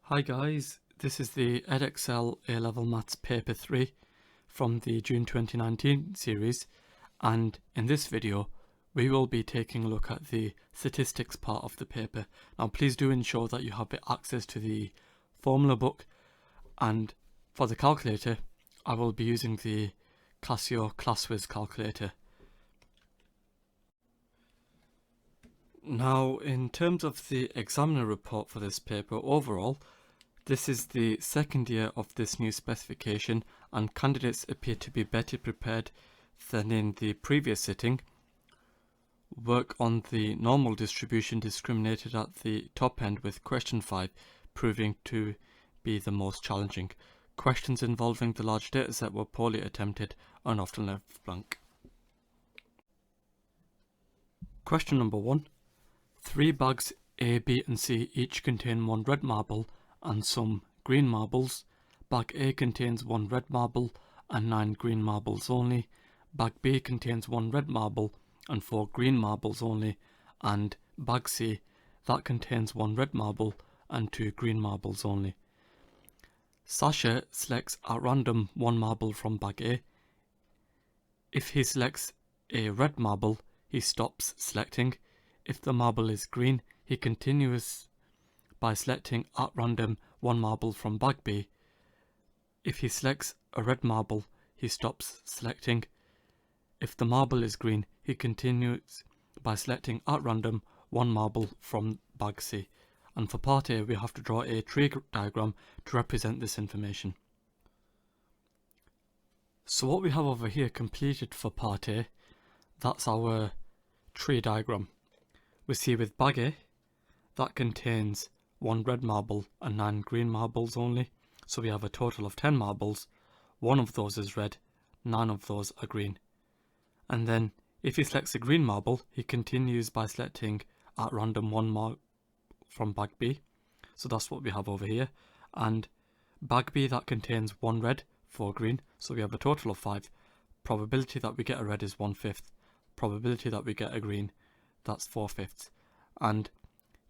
Hi guys, this is the EdExcel A-Level Maths Paper 3 from the June 2019 series, and in this video we will be taking a look at the statistics part of the paper. Now please do ensure that you have access to the formula book, and for the calculator I will be using the Casio ClassWiz calculator. Now in terms of the examiner report for this paper overall, this is the second year of this new specification and candidates appear to be better prepared than in the previous sitting. Work on the normal distribution discriminated at the top end, with question 5 proving to be the most challenging. Questions involving the large dataset were poorly attempted and often left blank. Question number 1. 3 bags A, B and C each contain 1 red marble and some green marbles. Bag A contains 1 red marble and 9 green marbles only. Bag B contains 1 red marble and 4 green marbles only. And bag C, that contains 1 red marble and 2 green marbles only. Sasha selects at random 1 marble from bag A. If he selects a red marble, he stops selecting. If the marble is green, he continues by selecting at random 1 marble from bag B. If he selects a red marble, he stops selecting. If the marble is green, he continues by selecting at random 1 marble from bag C. And for part A, we have to draw a tree diagram to represent this information. So what we have over here completed for part A, that's our tree diagram. We see with bag A, that contains 1 red marble and 9 green marbles only, so we have a total of 10 marbles. 1 of those is red, 9 of those are green. And then if he selects a green marble, he continues by selecting at random 1 marble from bag B, so that's what we have over here. And bag B, that contains 1 red, 4 green, so we have a total of 5. Probability that we get a red is 1/5. Probability that we get a green, that's 4/5. And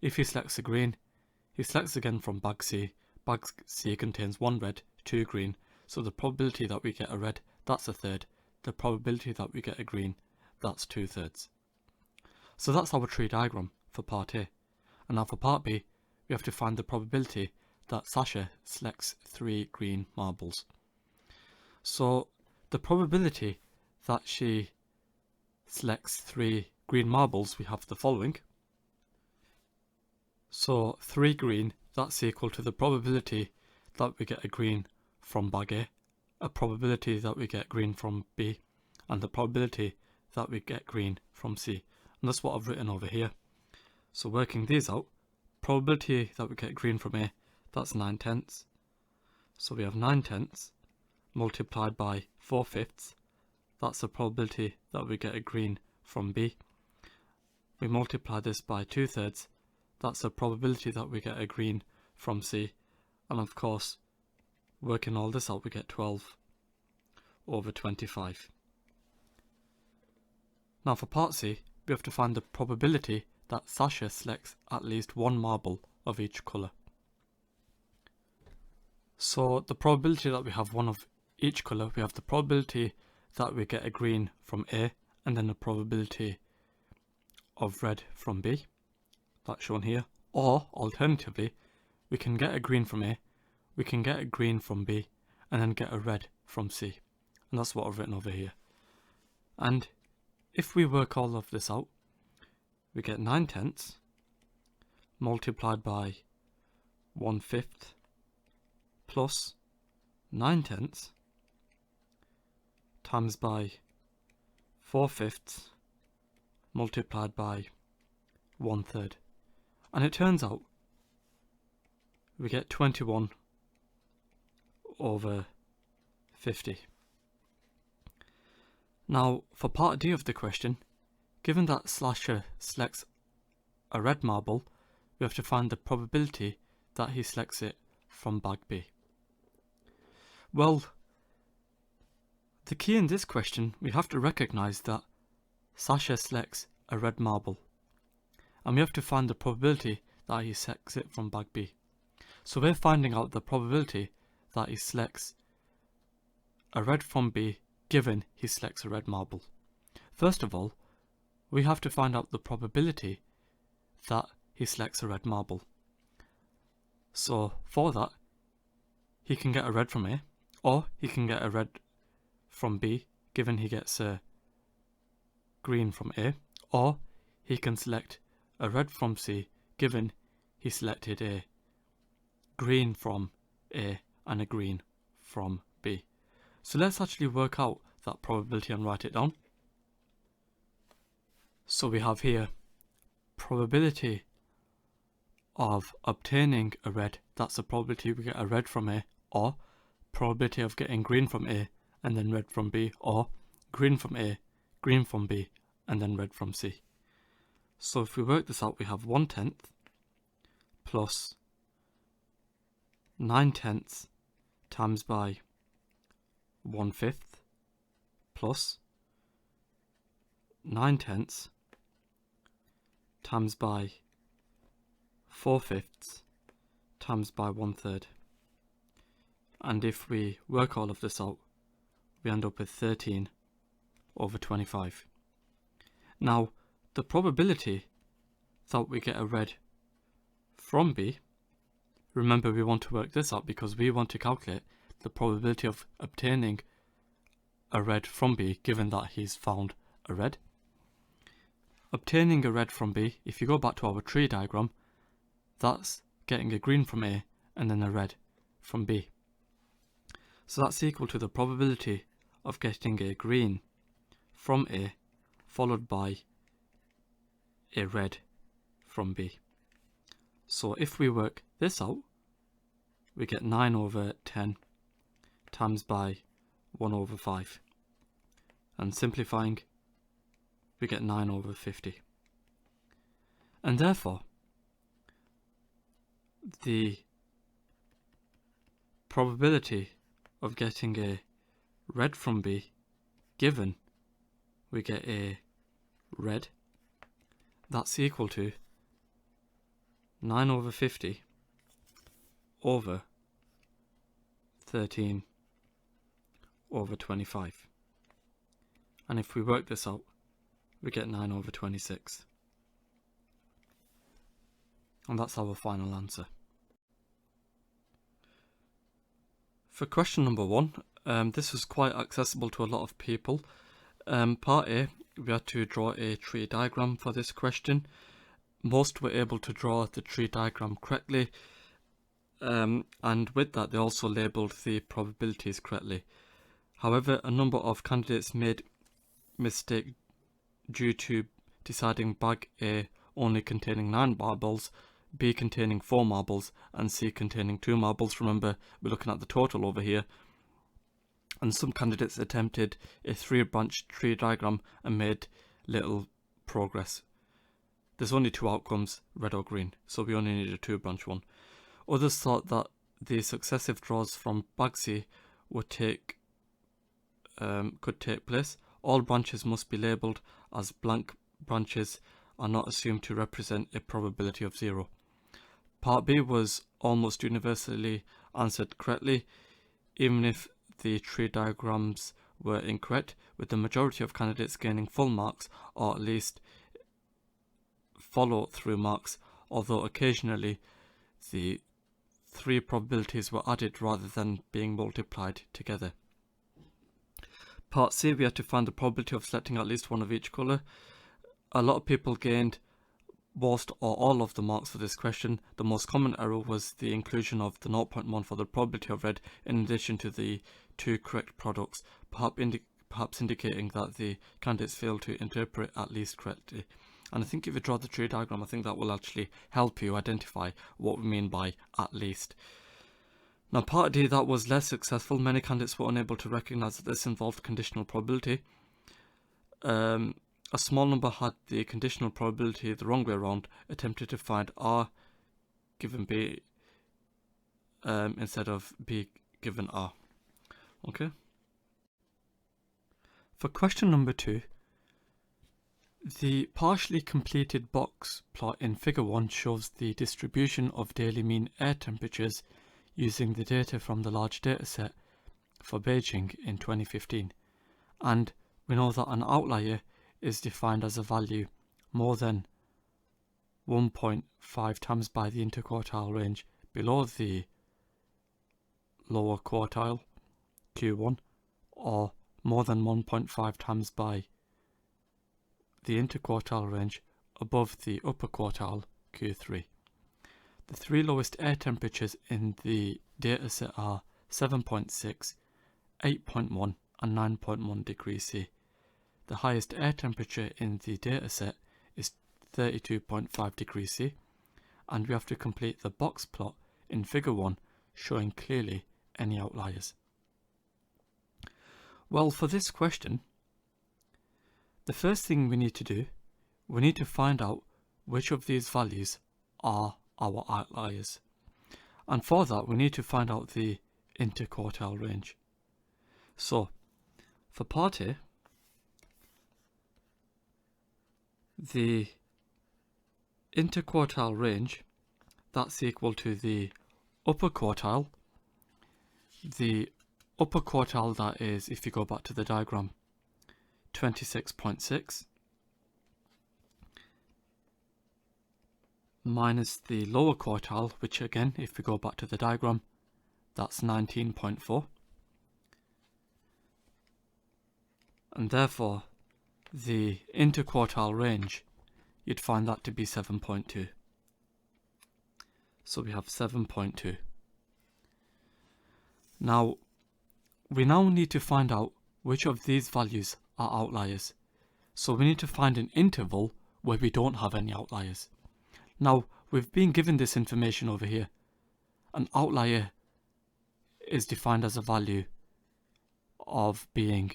if he selects a green, he selects again from bag C. Bag C contains 1 red, 2 green, so the probability that we get a red, that's 1/3. The probability that we get a green, that's 2/3. So that's our tree diagram for part A. And now for part B, we have to find the probability that Sasha selects 3 green marbles. So the probability that she selects 3 green marbles, we have the following. So 3 green, that's equal to the probability that we get a green from bag a probability that we get green from B, and the probability that we get green from C. And that's what I've written over here. So working these out, probability that we get green from A, that's 9/10. So we have 9/10 multiplied by 4/5. That's the probability that we get a green from B. We multiply this by 2/3. That's the probability that we get a green from C. And of course, working all this out, we get 12/25. Now for part C, we have to find the probability that Sasha selects at least 1 marble of each colour. So the probability that we have 1 of each colour, we have the probability that we get a green from A, and then the probability of red from B, that's shown here. Or alternatively, we can get a green from A, we can get a green from B, and then get a red from C. And that's what I've written over here. And if we work all of this out, we get 9/10 multiplied by 1/5 plus 9/10 times by 4/5 multiplied by 1/3. And it turns out we get 21/50. Now for part D of the question, given that Sasha selects a red marble, we have to find the probability that he selects it from bag B. Well, the key in this question, we have to recognise that Sasha selects a red marble, and we have to find the probability that he selects it from bag B. So we're finding out the probability that he selects a red from B given he selects a red marble. First of all, we have to find out the probability that he selects a red marble. So for that, he can get a red from A, or he can get a red from B given he gets a green from A, or he can select a red from C given he selected a green from A and a green from B. So let's actually work out that probability and write it down. So we have here probability of obtaining a red, that's the probability we get a red from A, or probability of getting green from A and then red from B, or green from A, green from B, and then red from C. So if we work this out, we have 1/10 plus 9/10 times by 1/5 plus 9/10 times by 4/5 times by 1/3. And if we work all of this out, we end up with 13 over 25. Now, the probability that we get a red from B, remember we want to work this out because we want to calculate the probability of obtaining a red from B given that he's found a red. Obtaining a red from B, if you go back to our tree diagram, that's getting a green from A and then a red from B. So that's equal to the probability of getting a green from A followed by a red from B. So if we work this out, we get 9 over 10 times by 1 over 5. And simplifying, we get 9 over 50. And therefore, the probability of getting a red from B given we get a red, that's equal to 9 over 50 over 13 over 25. And if we work this out, we get 9 over 26. And that's our final answer. For question number 1, this was quite accessible to a lot of people. Part A, we had to draw a tree diagram for this question. Most were able to draw the tree diagram correctly, and with that they also labelled the probabilities correctly. However, a number of candidates made mistake due to deciding bag A only containing 9 marbles, B containing 4 marbles, and C containing 2 marbles. Remember, we're looking at the total over here. And some candidates attempted a 3-branch tree diagram and made little progress. There's only 2 outcomes, red or green, so we only need a 2-branch one. Others thought that the successive draws from bag C would could take place. All branches must be labelled as blank branches are not assumed to represent a probability of 0. Part B was almost universally answered correctly, even if the tree diagrams were incorrect, with the majority of candidates gaining full marks or at least follow-through marks, although occasionally the 3 probabilities were added rather than being multiplied together. Part C, we had to find the probability of selecting at least one of each colour. A lot of people gained most or all of the marks for this question. The most common error was the inclusion of the 0.1 for the probability of red in addition to the 2 correct products, perhaps indicating that the candidates failed to interpret at least correctly. And I think if you draw the tree diagram, I think that will actually help you identify what we mean by at least. Now part D, that was less successful. Many candidates were unable to recognise that this involved conditional probability. A small number had the conditional probability the wrong way around, attempted to find R given B instead of B given R. Okay. For question number 2, The partially completed box plot in Figure 1 shows the distribution of daily mean air temperatures using the data from the large dataset for Beijing in 2015, and we know that an outlier is defined as a value more than 1.5 times by the interquartile range below the lower quartile Q1, or more than 1.5 times by the interquartile range above the upper quartile Q3. The three lowest air temperatures in the dataset are 7.6, 8.1 and 9.1 degrees C. The highest air temperature in the dataset is 32.5 degrees C, and we have to complete the box plot in Figure 1 showing clearly any outliers. Well, for this question, the first thing we need to do, we need to find out which of these values are our outliers. And for that, we need to find out the interquartile range. So, for part A, the interquartile range, that's equal to the upper quartile. The upper quartile, that is, if you go back to the diagram, 26.6 minus the lower quartile, which again, if we go back to the diagram, that's 19.4, and therefore the interquartile range, you'd find that to be 7.2. So we have 7.2. Now, we need to find out which of these values are outliers. So we need to find an interval where we don't have any outliers. Now, we've been given this information over here. An outlier is defined as a value of being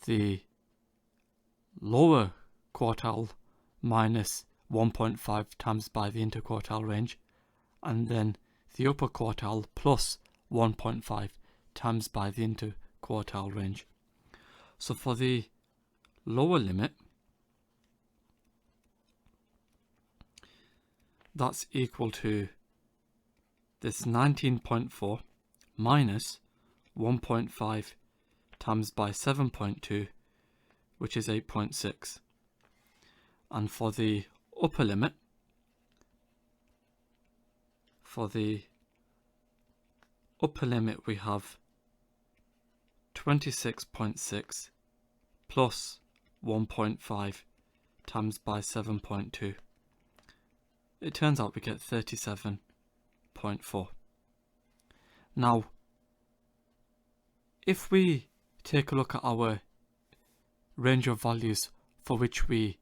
the lower quartile minus 1.5 times by the interquartile range, and then the upper quartile plus 1.5 times by the interquartile range. So for the lower limit, that's equal to this 19.4 minus 1.5 times by 7.2, which is 8.6. And for the upper limit, we have 26.6 plus 1.5 times by 7.2. It turns out we get 37.4. Now, if we take a look at our range of values for which we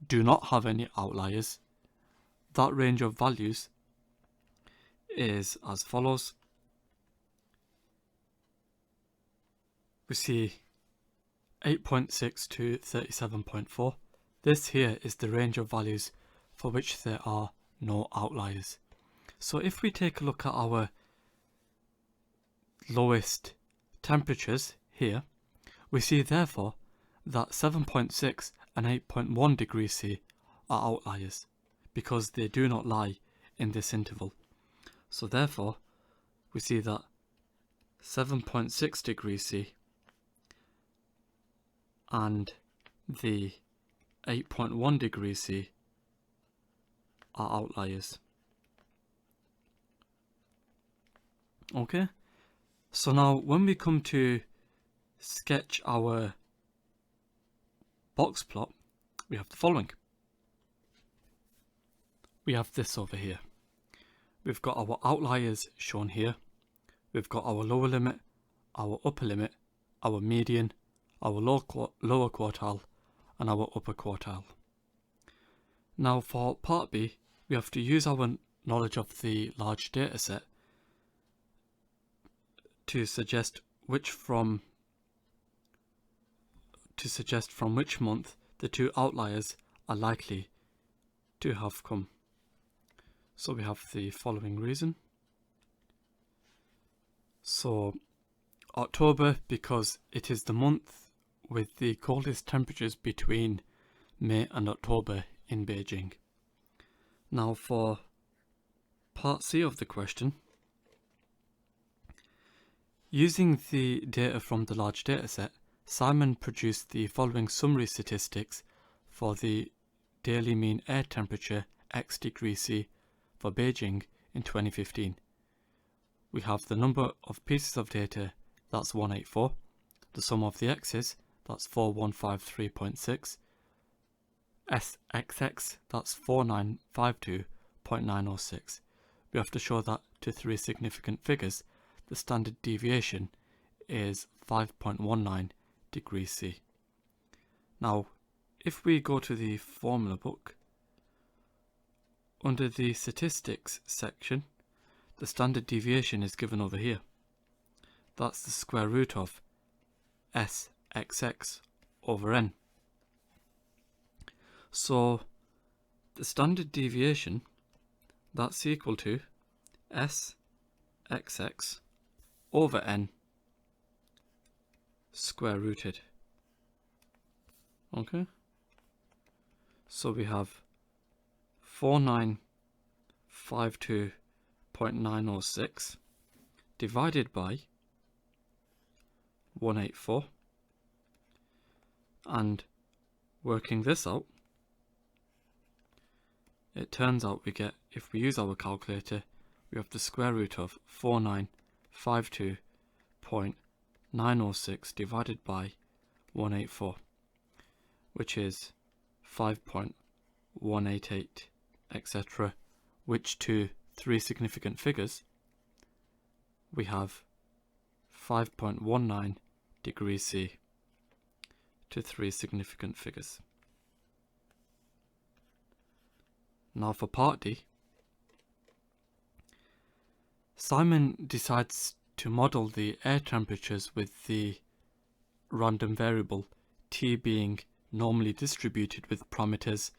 do not have any outliers, that range of values is as follows. We see 8.6 to 37.4. This here is the range of values for which there are no outliers. So if we take a look at our lowest temperatures here, we see therefore that 7.6 and 8.1 degrees C are outliers because they do not lie in this interval. So therefore we see that 7.6 degrees C and the 8.1 degrees C are outliers. Okay, so now when we come to sketch our box plot, we have the following. We have this over here. We've got our outliers shown here. We've got our lower limit, our upper limit, our median, our lower quartile, and our upper quartile. Now for part B, we have to use our knowledge of the large data set to suggest from which month the two outliers are likely to have come. So we have the following reason. So October, because it is the month with the coldest temperatures between May and October in Beijing. Now for part C of the question, using the data from the large dataset, Simon produced the following summary statistics for the daily mean air temperature x degrees C for Beijing in 2015. We have the number of pieces of data, that's 184, the sum of the x's, that's 4153.6, SXX, that's 4952.906. We have to show that to three significant figures. The standard deviation is 5.19 degrees C. Now, if we go to the formula book, under the statistics section, the standard deviation is given over here. That's the square root of SXX over n. So the standard deviation, that's equal to SXX over n square rooted. Okay, so we have 4952.906 divided by 184, and working this out, it turns out we get, if we use our calculator, we have the square root of 4952.906 divided by 184, which is 5.188, etc., which to three significant figures, we have 5.19 degrees C to three significant figures. Now for part D, Simon decides to model the air temperatures with the random variable T being normally distributed with parameters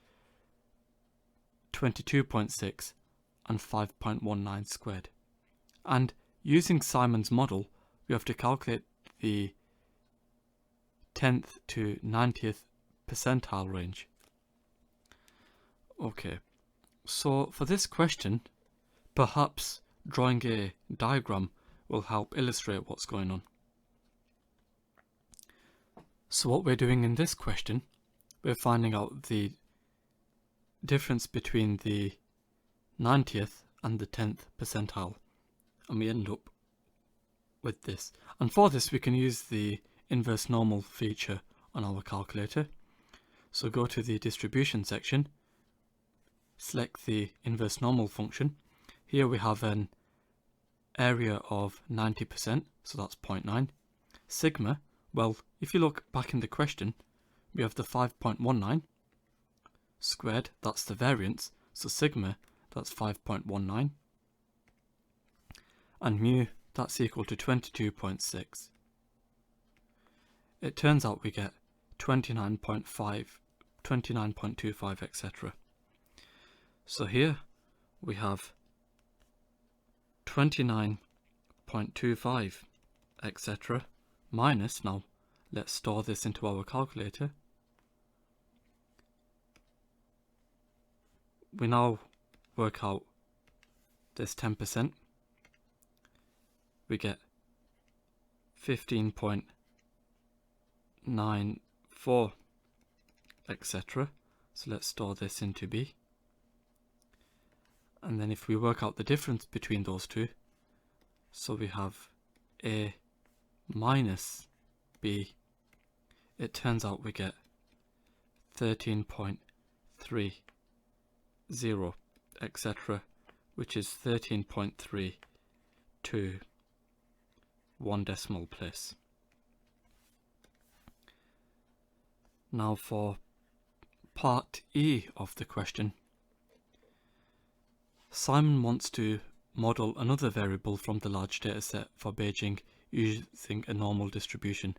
22.6 and 5.19 squared. And using Simon's model, we have to calculate the 10th to 90th percentile range. Okay, so for this question, perhaps drawing a diagram will help illustrate what's going on. So what we're doing in this question, we're finding out the difference between the 90th and the 10th percentile, and we end up with this. And for this we can use the inverse normal feature on our calculator. So go to the distribution section, select the inverse normal function. Here we have an area of 90%, so that's 0.9. Sigma, well, if you look back in the question, we have the 5.19 squared, that's the variance, so sigma, that's 5.19, and mu, that's equal to 22.6. It turns out we get 29.5, 29.25, etc. So here we have 29.25, etc. minus, now let's store this into our calculator. We now work out this 10%. We get 15.94, etc. So let's store this into B. And then if we work out the difference between those two, so we have A minus B, it turns out we get 13.30, etc., which is 13.3 to 1 decimal place. Now for part E of the question, Simon wants to model another variable from the large dataset for Beijing using a normal distribution.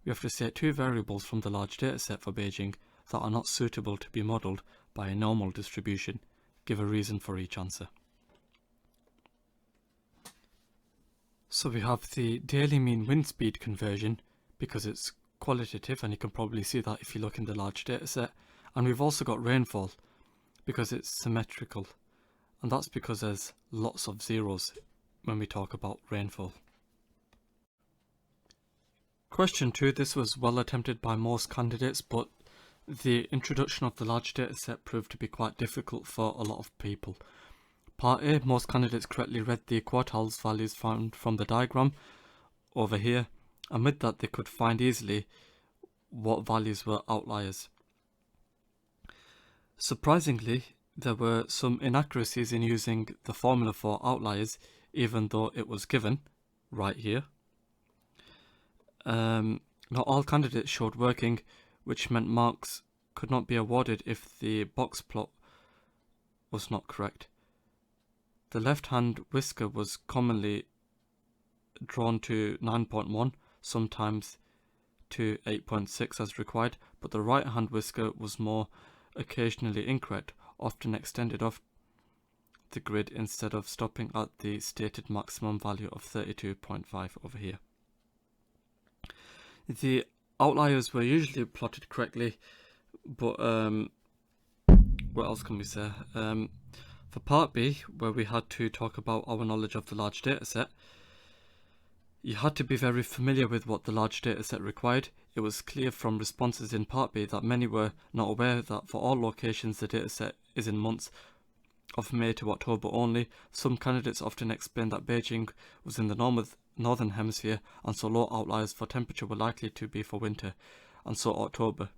We have to set two variables from the large dataset for Beijing that are not suitable to be modelled by a normal distribution. Give a reason for each answer. So we have the daily mean wind speed conversion because it's qualitative, and you can probably see that if you look in the large dataset, And we've also got rainfall because it's symmetrical, and that's because there's lots of zeros when we talk about rainfall. Question 2, this was well attempted by most candidates, but the introduction of the large dataset proved to be quite difficult for a lot of people. Part A, most candidates correctly read the quartiles values found from the diagram over here, and with that they could find easily what values were outliers. Surprisingly, there were some inaccuracies in using the formula for outliers, even though it was given right here. Not all candidates showed working, which meant marks could not be awarded if the box plot was not correct. The left-hand whisker was commonly drawn to 9.1, sometimes to 8.6 as required, but the right-hand whisker was more occasionally incorrect, often extended off the grid instead of stopping at the stated maximum value of 32.5 over here. The outliers were usually plotted correctly, but what else can we say? For part B, where we had to talk about our knowledge of the large dataset, you had to be very familiar with what the large dataset required. It was clear from responses in part B that many were not aware that for all locations the dataset is in months of May to October only. Some candidates often explained that Beijing was in the northern hemisphere, and so low outliers for temperature were likely to be for winter, and so October.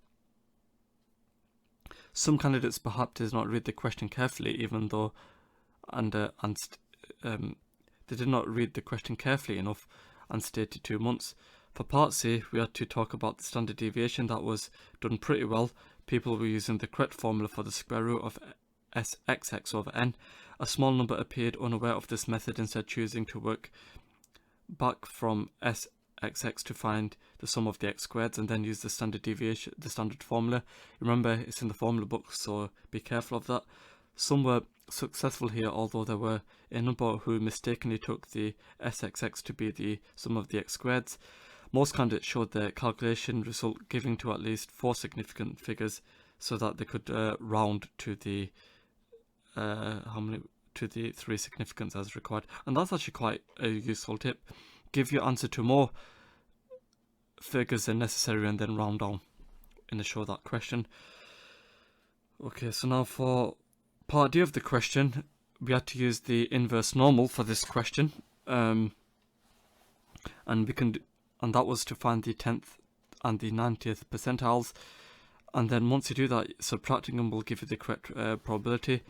Some candidates perhaps did not read the question carefully, even though, they did not read the question carefully enough and stated 2 months. For part C, we had to talk about the standard deviation. That was done pretty well. People were using the correct formula for the square root of SXX over n. A small number appeared unaware of this method, instead choosing to work back from SXX to find the sum of the x squareds and then use the standard deviation, the standard formula. Remember, it's in the formula book, so be careful of that. Some were successful here, although there were a number who mistakenly took the SXX to be the sum of the x squareds. Most candidates showed their calculation result giving to at least 4 significant figures, so that they could round to the to the 3 significance as required. And that's actually quite a useful tip. Give your answer to more figures than necessary and then round down in the show that question. Okay, so now for part D of the question, we had to use the inverse normal for this question, and that was to find the 10th and the 90th percentiles. And then once you do that, subtracting them will give you the correct probability.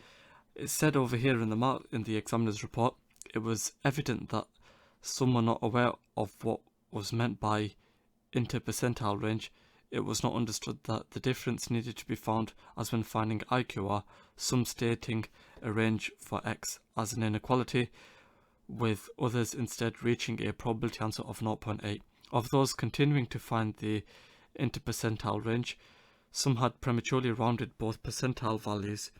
It said over here in the examiner's report, it was evident that some were not aware of what was meant by interpercentile range. It was not understood that the difference needed to be found as when finding IQR, some stating a range for x as an inequality, with others instead reaching a probability answer of 0.8. Of those continuing to find the interpercentile range, some had prematurely rounded both percentile values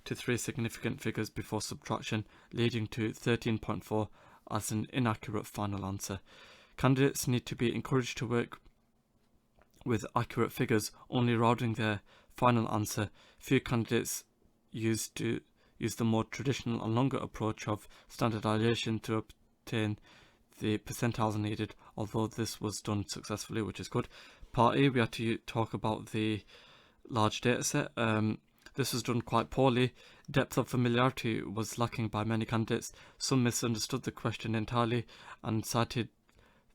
to 3 significant figures before subtraction, leading to 13.4 as an inaccurate final answer. Candidates need to be encouraged to work with accurate figures, only rounding their final answer. Few candidates used the more traditional and longer approach of standardization to obtain the percentiles needed, although this was done successfully, which is good. Part A, we had to talk about the large dataset. This was done quite poorly. Depth of familiarity was lacking by many candidates. Some misunderstood the question entirely and cited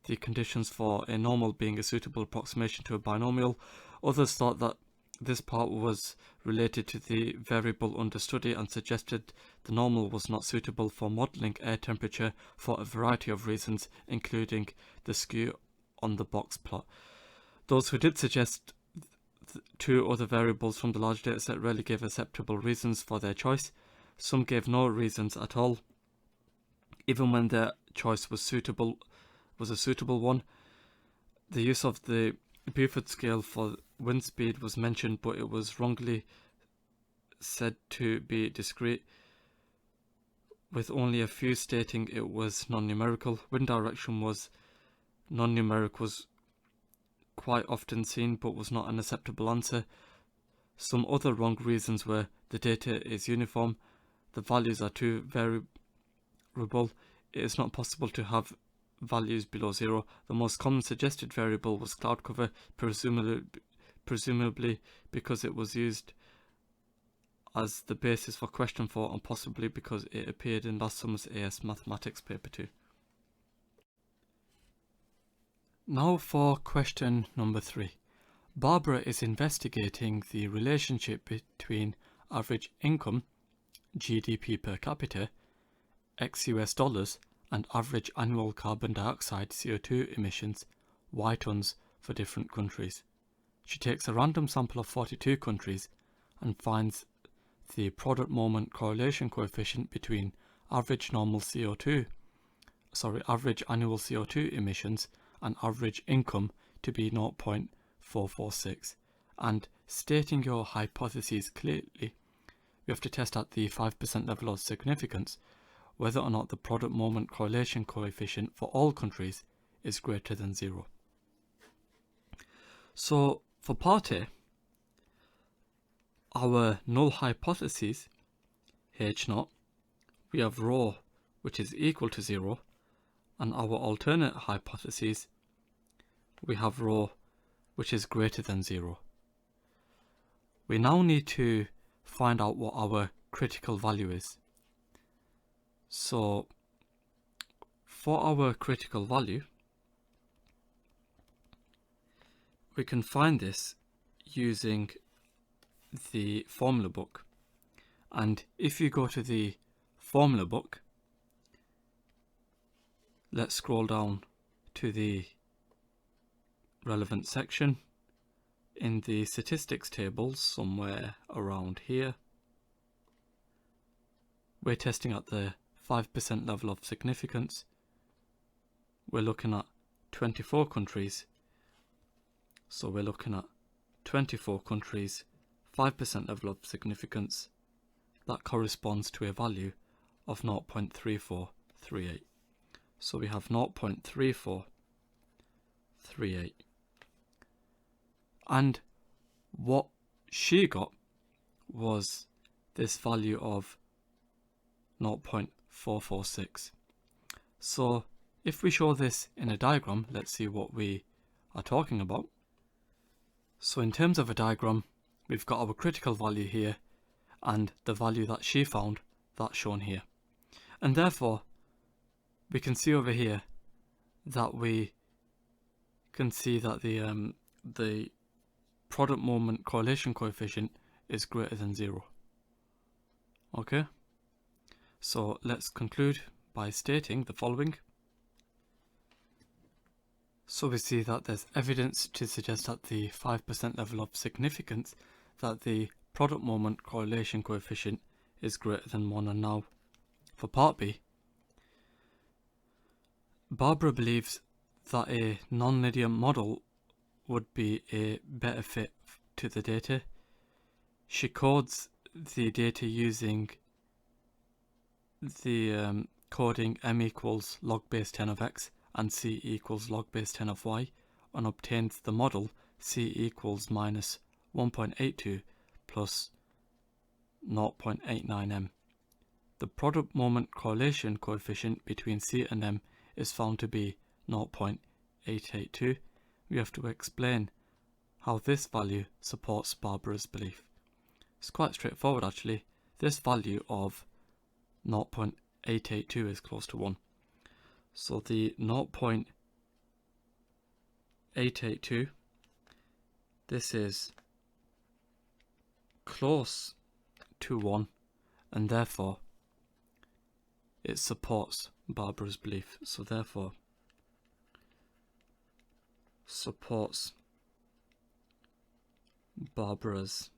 the conditions for a normal being a suitable approximation to a binomial. Others thought that this part was related to the variable under study and suggested the normal was not suitable for modelling air temperature for a variety of reasons, including the skew on the box plot. Those who did suggest 2 other variables from the large dataset rarely gave acceptable reasons for their choice. Some gave no reasons at all, even when their choice was a suitable one. The use of the Buford scale for wind speed was mentioned, but it was wrongly said to be discrete, with only a few stating it was non-numerical. Wind direction was non-numeric was quite often seen, but was not an acceptable answer. Some other wrong reasons were the data is uniform, the values are too variable, it is not possible to have values below 0. The most common suggested variable was cloud cover, presumably because it was used as the basis for question 4 and possibly because it appeared in last summer's AS Mathematics paper 2. Now for question number 3. Barbara is investigating the relationship between average income, GDP per capita, ex-US dollars, and average annual carbon dioxide CO2 emissions, Y tons, for different countries. She takes a random sample of 42 countries and finds the product moment correlation coefficient between average annual CO2 emissions and average income to be 0.446. And stating your hypotheses clearly, we have to test at the 5% level of significance whether or not the product moment correlation coefficient for all countries is greater than 0. So for part A, our null hypothesis, H0, we have rho which is equal to 0, and our alternate hypothesis, we have rho which is greater than 0. We now need to find out what our critical value is. So for our critical value, we can find this using the formula book. And if you go to the formula book, let's scroll down to the relevant section. In the statistics table, somewhere around here, we're testing at the 5% level of significance. We're looking at 24 countries. So we're looking at 24 countries, 5% level of significance. That corresponds to a value of 0.3438. So we have 0.3438. And what she got was this value of 0.446. So if we show this in a diagram, let's see what we are talking about. So in terms of a diagram, we've got our critical value here and the value that she found, that's shown here. And therefore, we can see over here that we can see that the product moment correlation coefficient is greater than 0. Okay? So let's conclude by stating the following. So we see that there's evidence to suggest at the 5% level of significance that the product moment correlation coefficient is greater than 1. And now for part B, Barbara believes that a non-linear model would be a better fit to the data. She codes the data using the coding m equals log base 10 of x and c equals log base 10 of y, and obtains the model c equals minus 1.82 plus 0.89m. The product moment correlation coefficient between c and m is found to be 0.882. We have to explain how this value supports Barbara's belief. It's quite straightforward actually. This value of 0.882 is close to 1. So the 0.882, this is close to 1, and therefore it supports Barbara's belief. So therefore supports Barbara's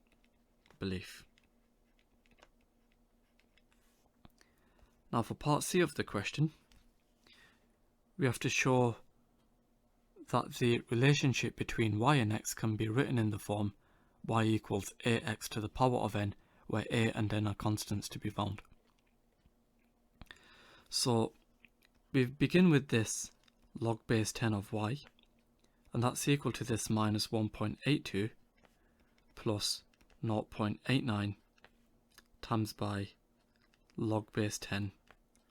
belief. Now for part C of the question, we have to show that the relationship between y and x can be written in the form y equals ax to the power of n, where a and n are constants to be found. So we begin with this log base 10 of y, and that's equal to this minus 1.82 plus 0.89 times by log base 10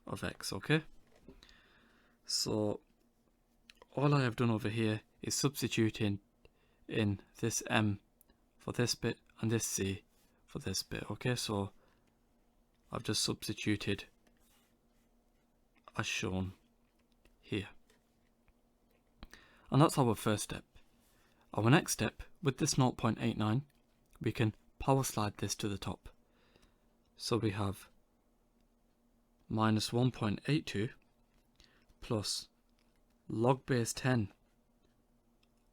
of x, okay? So all I have done over here is substituting in this m for this bit and this c for this bit, okay? So I've just substituted as shown here. And that's our first step. Our next step, with this 0.89, we can power slide this to the top. So we have minus 1.82 plus log base 10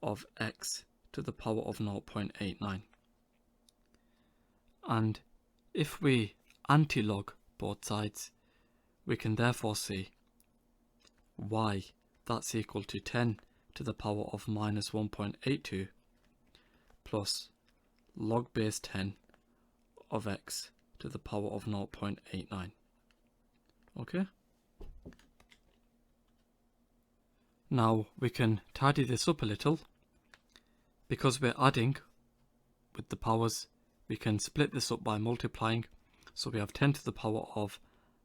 of x to the power of 0.89. And if we anti-log both sides, we can therefore see y, that's equal to 10 to the power of minus 1.82 plus log base 10 of x to the power of 0.89. Okay? Now we can tidy this up a little. Because we're adding with the powers, we can split this up by multiplying. So we have 10 to the power of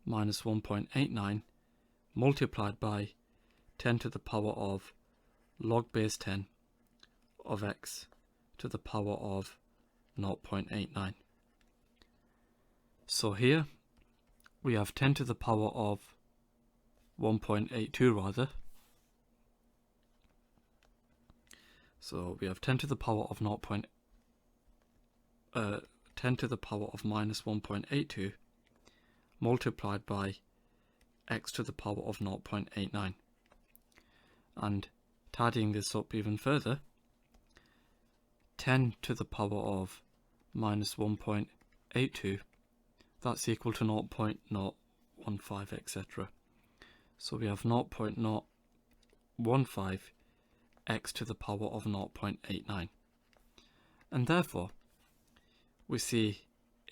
minus 1.89 multiplied by 10 to the power of log base 10 of x to the power of 0.89. So here we have 10 to the power of 1.82 rather. So we have 10 to the power of 10 to the power of minus 1.82 multiplied by x to the power of 0.89. And tidying this up even further, 10 to the power of minus 1.82, that's equal to 0.015, etc. So we have 0.015 x to the power of 0.89. And therefore, we see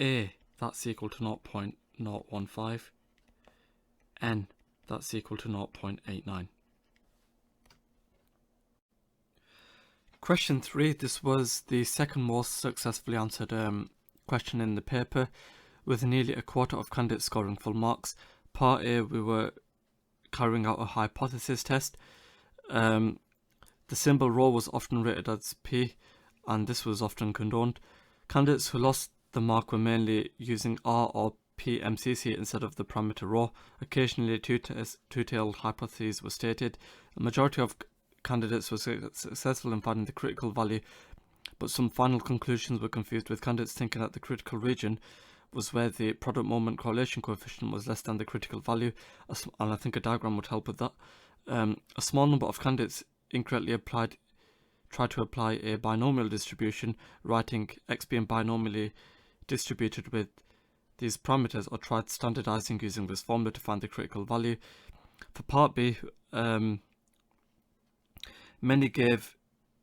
a, that's equal to 0.015, n, that's equal to 0.89. Question 3, this was the second most successfully answered question in the paper, with nearly a quarter of candidates scoring full marks. Part A, we were carrying out a hypothesis test. The symbol rho was often rated as P, and this was often condoned. Candidates who lost the mark were mainly using R or P MCC instead of the parameter rho. Occasionally two-tailed hypotheses were stated. A majority of candidates were successful in finding the critical value, but some final conclusions were confused, with candidates thinking that the critical region was where the product moment correlation coefficient was less than the critical value, and I think a diagram would help with that. A small number of candidates incorrectly tried to apply a binomial distribution, writing x being binomially distributed with these parameters, or tried standardizing using this formula to find the critical value. For part B, many gave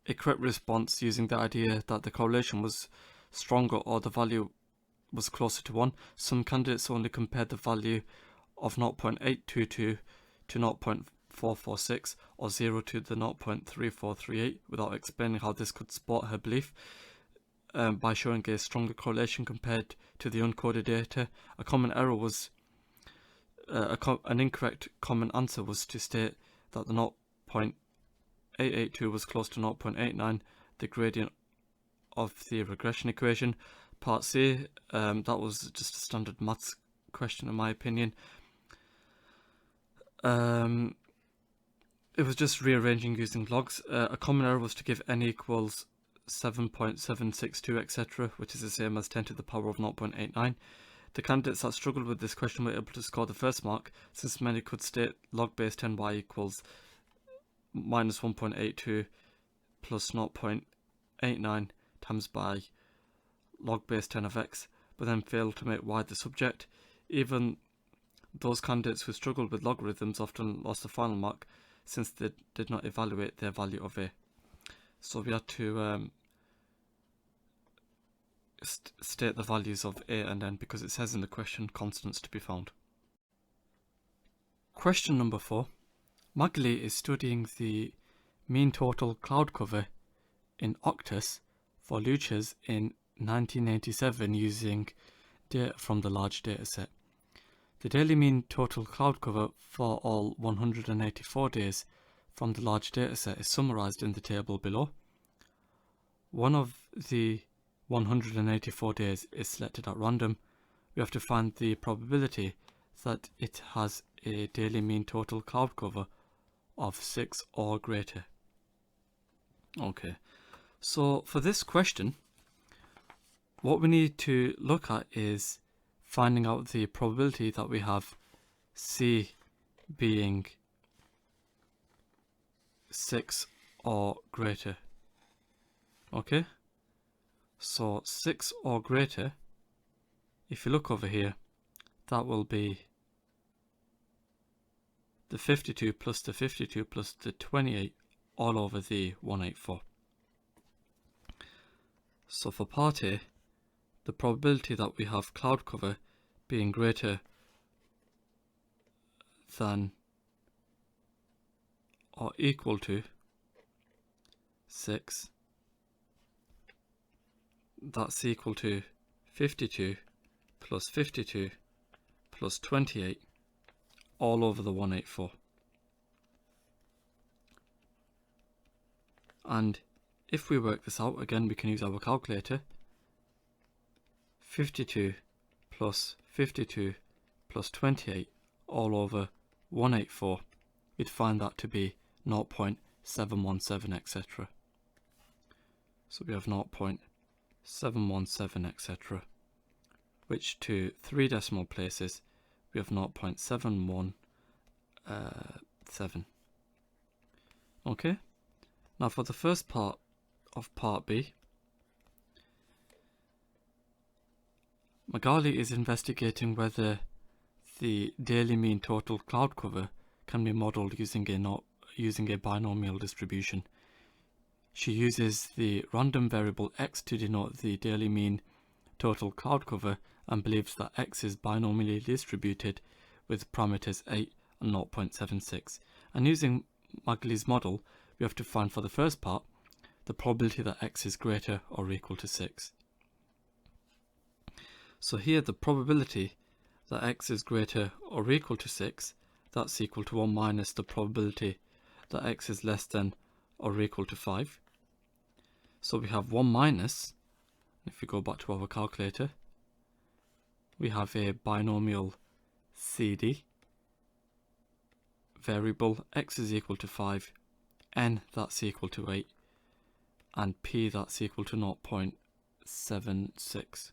a correct response using the idea that the correlation was stronger or the value was closer to 1. Some candidates only compared the value of 0.822 to 0.446 or 0 to the 0.3438 without explaining how this could support her belief by showing a stronger correlation compared to the uncoded data. A common error was an incorrect common answer was to state that the 0.882 was close to 0.89, the gradient of the regression equation. Part C, that was just a standard maths question in my opinion. It was just rearranging using logs. A common error was to give n equals 7.762, etc., which is the same as 10 to the power of 0.89. The candidates that struggled with this question were able to score the first mark, since many could state log base 10y equals minus 1.82 plus 0.89 times by log base 10 of x, but then failed to make y the subject. Even those candidates who struggled with logarithms often lost the final mark, since they did not evaluate their value of a. So we had to state the values of a and n, because it says in the question constants to be found. Question number 4. Magali is studying the mean total cloud cover in Octus for luchas in 1987 using data from the large dataset. The daily mean total cloud cover for all 184 days from the large dataset is summarized in the table below. One of the 184 days is selected at random. We have to find the probability that it has a daily mean total cloud cover of 6 or greater. Okay, so for this question, what we need to look at is finding out the probability that we have C being 6 or greater. Okay, so 6 or greater, if you look over here, that will be the 52 plus the 52 plus the 28 all over the 184. So for part A, the probability that we have cloud cover being greater than or equal to 6, that's equal to 52 plus 52 plus 28 all over the 184. And if we work this out, again we can use our calculator. 52 plus 52 plus 28 all over 184, we'd find that to be 0.717, etc. So we have 0.717, etc. which to 3 decimal places we have 0.717. Okay, now for the first part of part B, Magali is investigating whether the daily mean total cloud cover can be modelled using a binomial distribution. She uses the random variable x to denote the daily mean total cloud cover and believes that x is binomially distributed with parameters 8 and 0.76. And using Magali's model, we have to find for the first part the probability that x is greater or equal to 6. So here the probability that x is greater or equal to 6, that's equal to 1 minus the probability that x is less than or equal to 5. So we have 1 minus, if we go back to our calculator, we have a binomial CD, variable x is equal to 5, n that's equal to 8, and p that's equal to 0.76.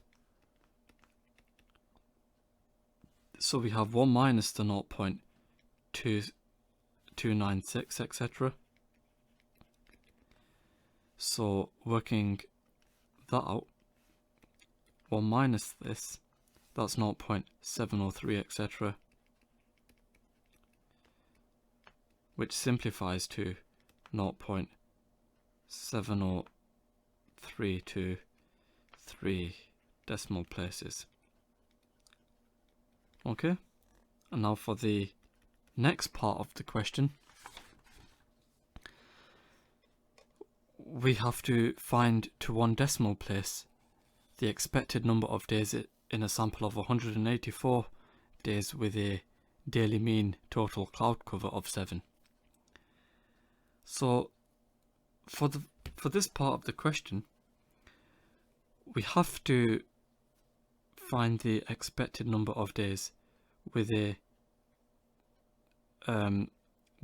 So we have 1 minus the 0.296, etc. So working that out, 1 minus this, that's 0.703, etc. which simplifies to 0.703 to 3 decimal places. Okay, and now for the next part of the question, we have to find to 1 decimal place the expected number of days in a sample of 184 days with a daily mean total cloud cover of 7. So for this part of the question, we have to find the expected number of days with a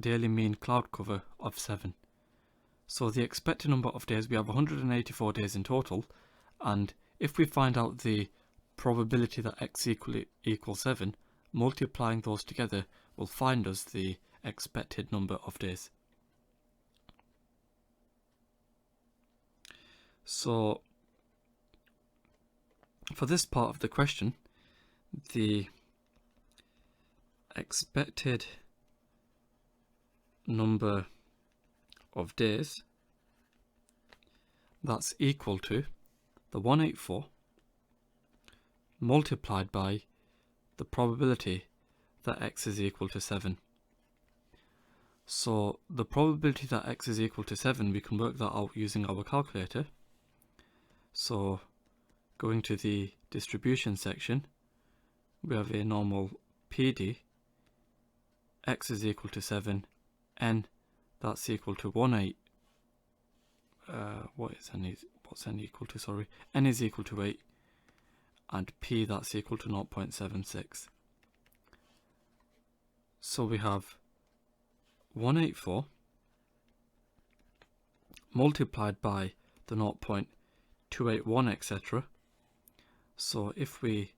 daily mean cloud cover of 7. So the expected number of days, we have 184 days in total, and if we find out the probability that x equals 7, multiplying those together will find us the expected number of days. So for this part of the question, the expected number of days, that's equal to the 184 multiplied by the probability that x is equal to 7. So the probability that x is equal to 7, we can work that out using our calculator. So Going to the distribution section, we have a normal PD, x is equal to 7, n, that's equal to 1/8. What's n equal to, sorry, n is equal to 8, and p, that's equal to 0.76. So we have 184 multiplied by the 0.281, etc. So if we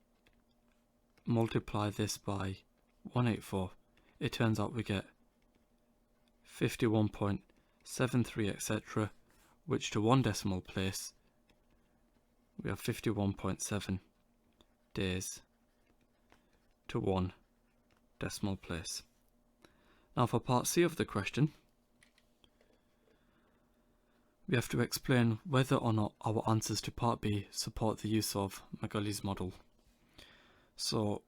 multiply this by 184, it turns out we get 51.73, etc., which to one decimal place, we have 51.7 days to one decimal place. Now for part C of the question, we have to explain whether or not our answers to part B support the use of Magali's model. So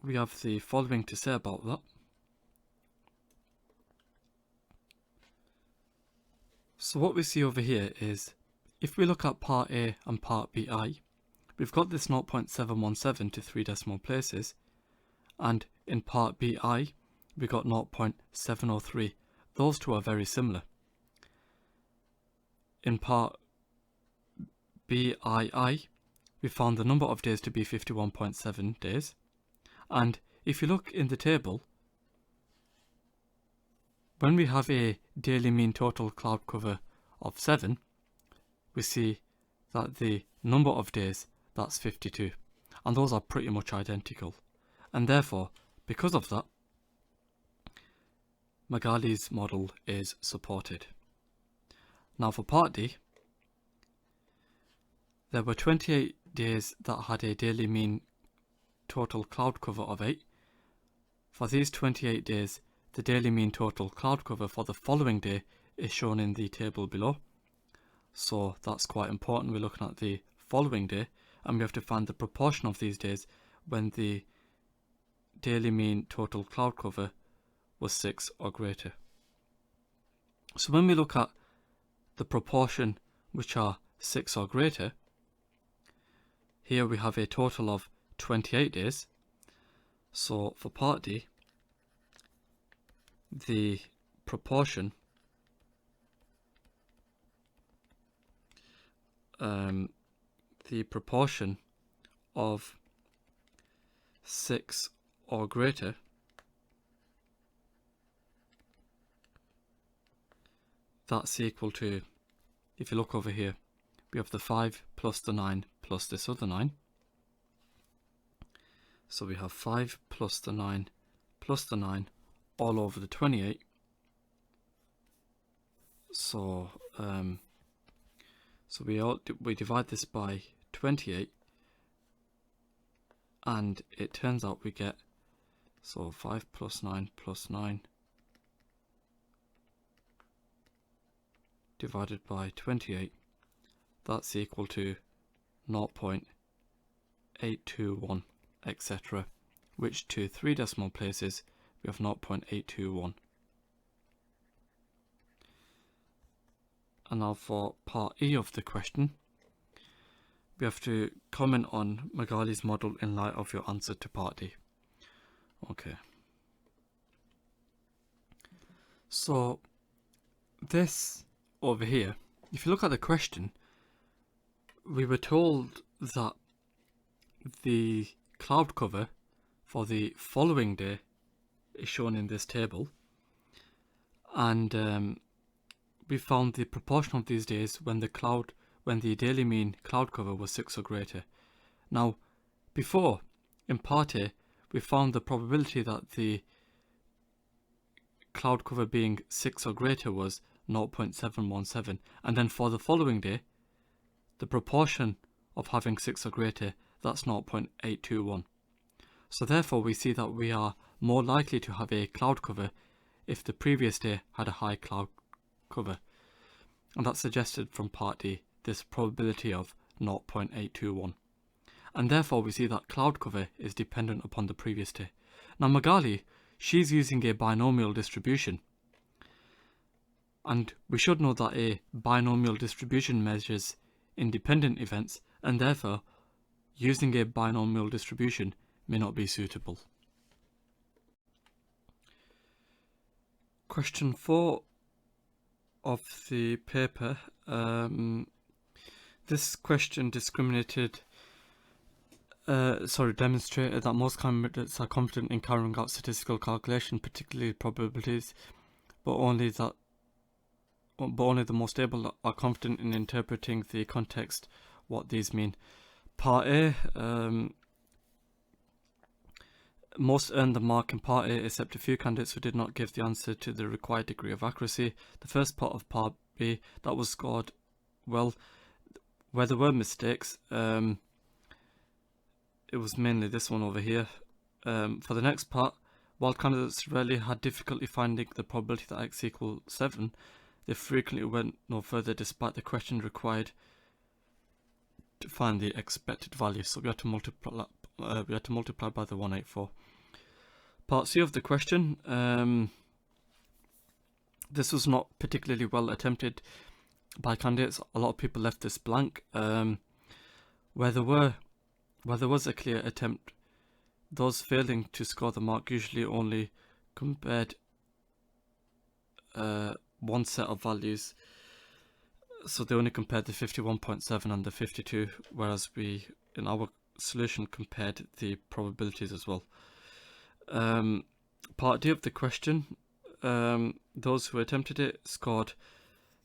we have the following to say about that. So what we see over here is, if we look at part A and part BI, we've got this 0.717 to 3 decimal places, and in part BI we got 0.703. Those two are very similar. In part BII, we found the number of days to be 51.7 days, and if you look in the table, when we have a daily mean total cloud cover of 7, we see that the number of days, that's 52, and those are pretty much identical, and therefore, because of that, Magali's model is supported. Now for part D, there were 28 days that had a daily mean total cloud cover of 8. For these 28 days, the daily mean total cloud cover for the following day is shown in the table below. So that's quite important. We're looking at the following day, and we have to find the proportion of these days when the daily mean total cloud cover was 6 or greater. So when we look at the proportion which are 6 or greater, here we have a total of 28 days. So for part D, the proportion of 6 or greater that's equal to, if you look over here, we have the 5 plus the 9 plus this other 9. So we have 5 plus the 9 plus the 9 all over the 28. So we divide this by 28, and it turns out we get, so 5 plus 9 divided by 28, that's equal to 0.821, etc., which to 3 decimal places we have 0.821. And now for part E of the question, we have to comment on Magali's model in light of your answer to part D. Okay. So this over here, if you look at the question, we were told that the cloud cover for the following day is shown in this table, and we found the proportion of these days when the daily mean cloud cover was 6 or greater. Now, before, in part A, we found the probability that the cloud cover being 6 or greater was 0.717, and then for the following day, the proportion of having 6 or greater, that's 0.821. So therefore we see that we are more likely to have a cloud cover if the previous day had a high cloud cover, and that's suggested from part D, this probability of 0.821, and therefore we see that cloud cover is dependent upon the previous day. Now Magali, she's using a binomial distribution, and we should know that a binomial distribution measures independent events, and therefore using a binomial distribution may not be suitable. Question 4 of the paper. This question demonstrated that most candidates are confident in carrying out statistical calculation, particularly probabilities, but only the most able are confident in interpreting the context, what these mean. Part A, most earned the mark in Part A except a few candidates who did not give the answer to the required degree of accuracy. The first part of Part B, that was scored well, where there were mistakes, it was mainly this one over here. For the next part, while candidates rarely had difficulty finding the probability that x equals 7, they frequently went no further despite the question required to find the expected value. So we had to multiply by the 184. Part C of the question. This was not particularly well attempted by candidates. A lot of people left this blank. Where there was a clear attempt, those failing to score the mark usually only compared one set of values. So they only compared the 51.7 and the 52, whereas we, in our solution, compared the probabilities as well. Part D of the question, those who attempted it scored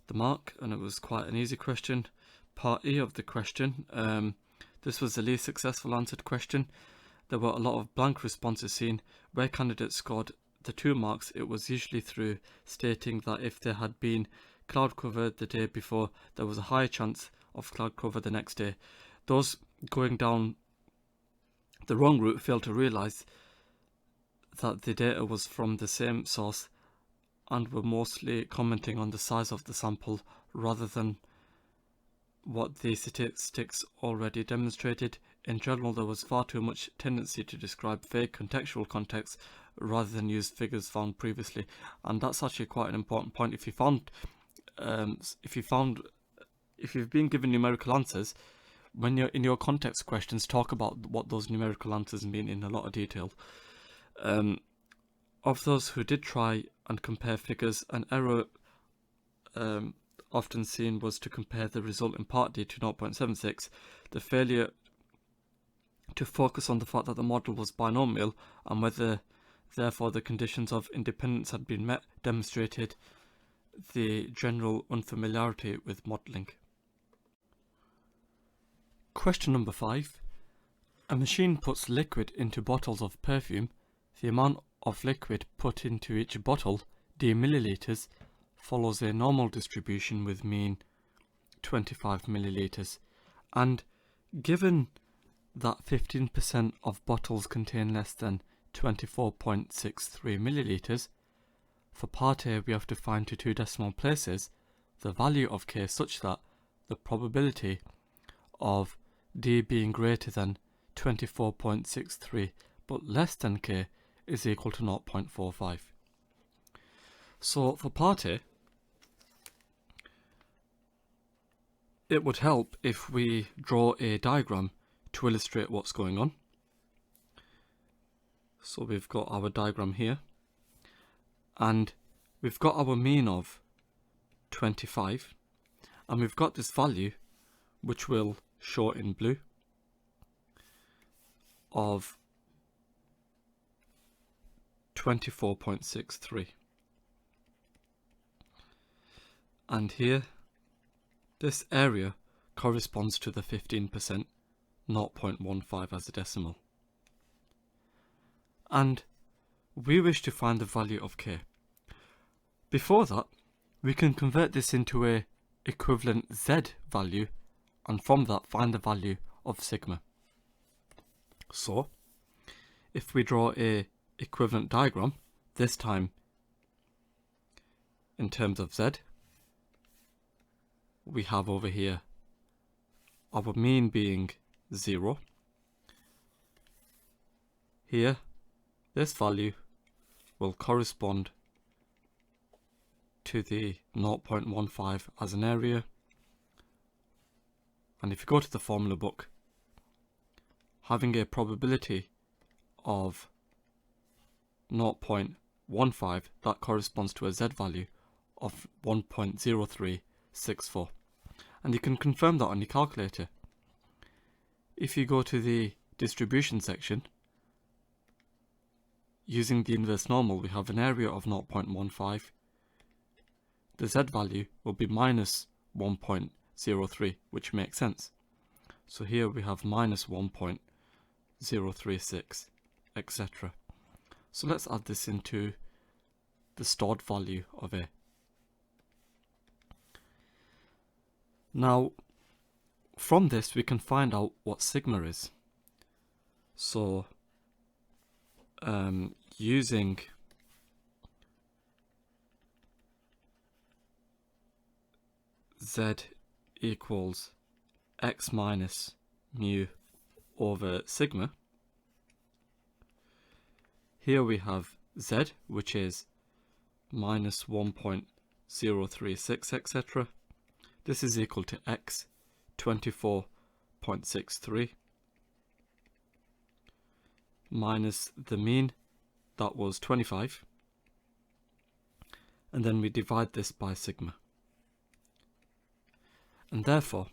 the mark, and it was quite an easy question. Part E of the question, this was the least successful answered question. There were a lot of blank responses seen. Where candidates scored the 2 marks, it was usually through stating that if there had been cloud cover the day before, there was a high chance of cloud cover the next day. Those going down the wrong route failed to realise that the data was from the same source and were mostly commenting on the size of the sample rather than what the statistics already demonstrated. In general, there was far too much tendency to describe vague contextual context rather than use figures found previously, and that's actually quite an important point. If you've been given numerical answers, when you're in your context questions, talk about what those numerical answers mean in a lot of detail. Of those who did try and compare figures, an error often seen was to compare the result in Part D to 0.76. The failure to focus on the fact that the model was binomial and whether therefore the conditions of independence had been met demonstrated the general unfamiliarity with modelling. Question number 5. A machine puts liquid into bottles of perfume. The amount of liquid put into each bottle, d milliliters, follows a normal distribution with mean 25 milliliters. And given that 15% of bottles contain less than 24.63 milliliters, for Part A we have to find to 2 decimal places the value of k such that the probability of d being greater than 24.63 but less than k is equal to 0.45. So for Part A, it would help if we draw a diagram to illustrate what's going on. So we've got our diagram here, and we've got our mean of 25, and we've got this value, which we'll show in blue, of 24.63. And here, this area corresponds to the 15%, 0.15 as a decimal. And we wish to find the value of k. Before that, we can convert this into a equivalent z value, and from that find the value of sigma. So, if we draw a equivalent diagram, this time in terms of z, we have over here our mean being 0. Here, this value will correspond to the 0.15 as an area, and if you go to the formula book, having a probability of 0.15, that corresponds to a z value of 1.0364. And you can confirm that on your calculator. If you go to the distribution section, using the inverse normal, we have an area of 0.15. The z value will be minus 1.03, which makes sense. So here we have minus 1.036, etc. So let's add this into the stored value of A. Now, from this we can find out what sigma is. So, using z equals x minus mu over sigma, here we have z, which is minus 1.036, etc. This is equal to x, 24.63, minus the mean, that was 25, and then we divide this by sigma. And therefore,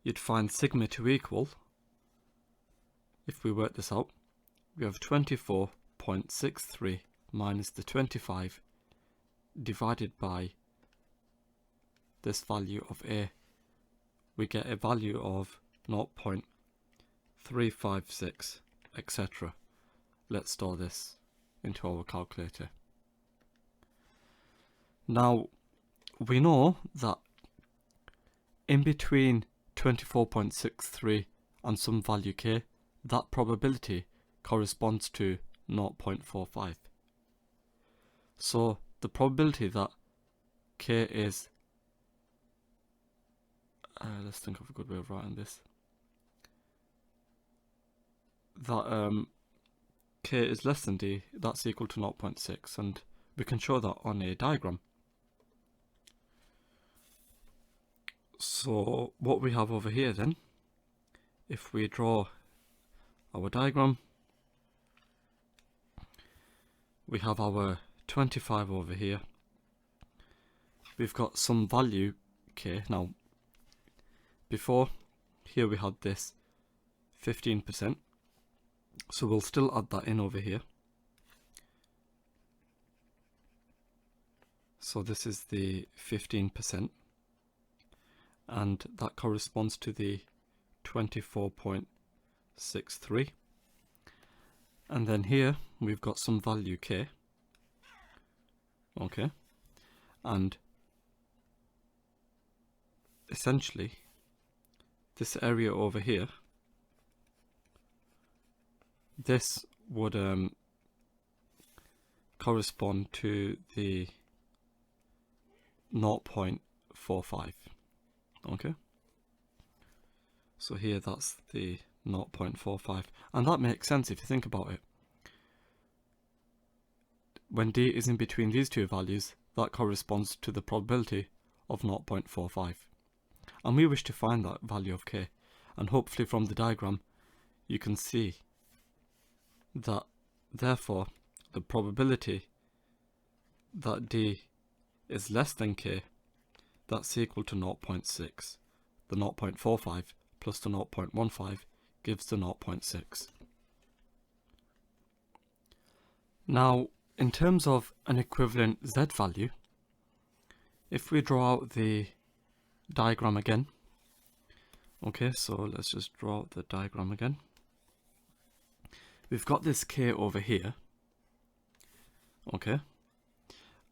you'd find sigma to equal, if we work this out, we have 24.63 minus the 25 divided by this value of A. We get a value of 0.356, etc. Let's store this into our calculator. Now, we know that in between 24.63 and some value k, that probability corresponds to 0.45. So the probability that k is, let's think of a good way of writing this, that k is less than d, that's equal to 0.6, and we can show that on a diagram. So what we have over here then, if we draw our diagram, we have our 25 over here. We've got some value k. Now, before, here we had this 15%, so we'll still add that in over here. So this is the 15%, and that corresponds to the 24.63. And then here we've got some value k, okay, and essentially this area over here, this would correspond to the 0.45, okay. So here that's the 0.45, and that makes sense if you think about it. When d is in between these two values, that corresponds to the probability of 0.45, and we wish to find that value of k, and hopefully from the diagram you can see that therefore the probability that d is less than k, that's equal to 0.6. The 0.45 plus the 0.15 gives the 0.6. Now, in terms of an equivalent z value, if we draw out the diagram again, okay, so let's just draw out the diagram again. We've got this k over here, okay,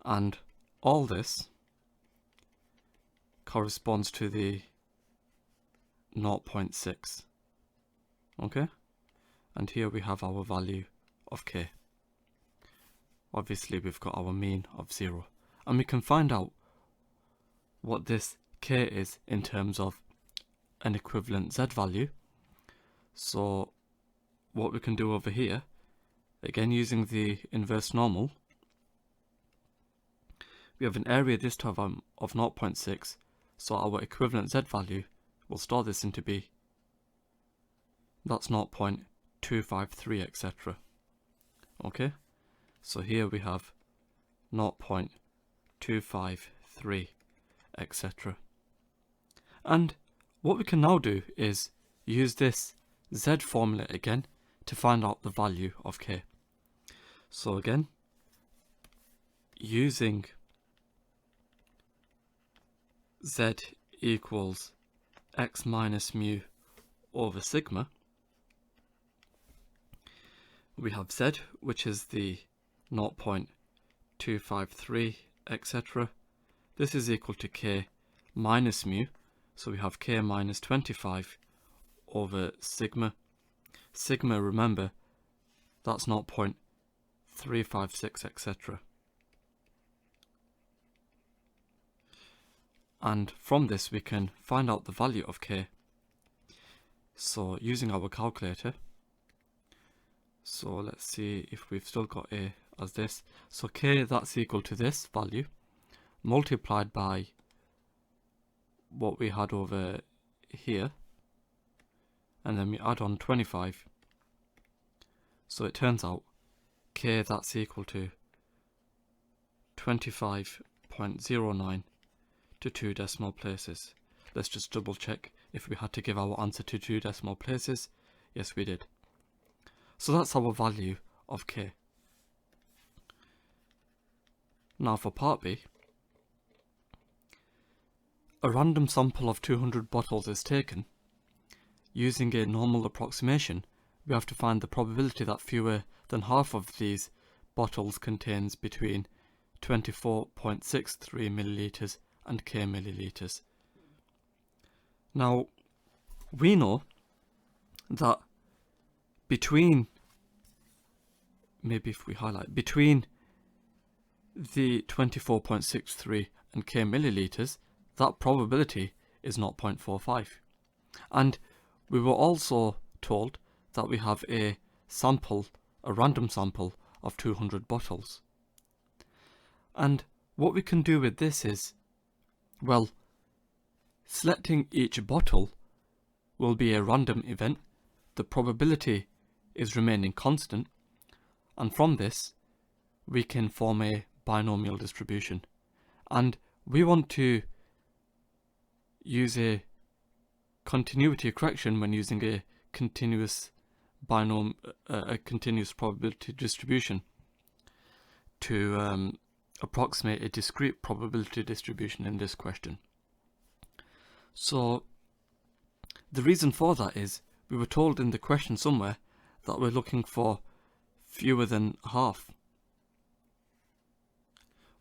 and all this corresponds to the 0.6, okay, and here we have our value of k. Obviously we've got our mean of 0, and we can find out what this k is in terms of an equivalent z value. So what we can do over here, again using the inverse normal, we have an area this time of 0.6, so our equivalent z value, we'll store this into b, that's 0.253, etc. Okay, so here we have 0.253, etc. And what we can now do is use this Z formula again to find out the value of k. So again, using Z equals x minus mu over sigma, we have Z, which is the 0.253, etc. This is equal to k minus mu, so we have k minus 25 over sigma, remember, that's 0.356, etc. And from this we can find out the value of k. So using our calculator, so let's see if we've still got a as this. So k, that's equal to this value multiplied by what we had over here, and then we add on 25. So it turns out k, that's equal to 25.09 to 2 decimal places. Let's just double check if we had to give our answer to 2 decimal places. Yes, we did. So that's our value of k. Now for part B, a random sample of 200 bottles is taken. Using a normal approximation, we have to find the probability that fewer than half of these bottles contains between 24.63 milliliters and k milliliters. Now, we know that between, maybe if we highlight, between the 24.63 and k milliliters, that probability is 0.45. And we were also told that we have a sample, a random sample of 200 bottles. And what we can do with this is, well, selecting each bottle will be a random event. The probability is remaining constant, and from this we can form a binomial distribution. And we want to use a continuity correction when using a continuous a continuous probability distribution to approximate a discrete probability distribution in this question. So the reason for that is we were told in the question somewhere that we're looking for fewer than half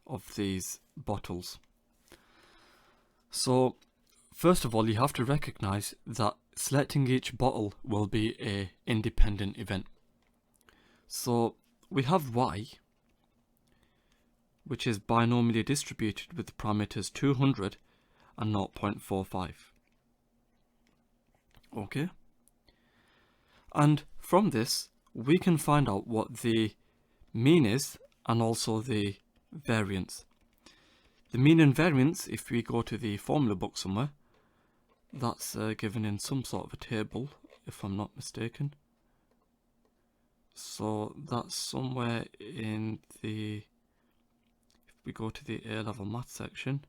of these bottles. So first of all, you have to recognize that selecting each bottle will be an independent event. So we have y, which is binomially distributed with the parameters 200 and 0.45. Okay? And from this, we can find out what the mean is and also the variance. The mean and variance, if we go to the formula book somewhere, that's given in some sort of a table, if I'm not mistaken. So that's somewhere in the, if we go to the A-level math section,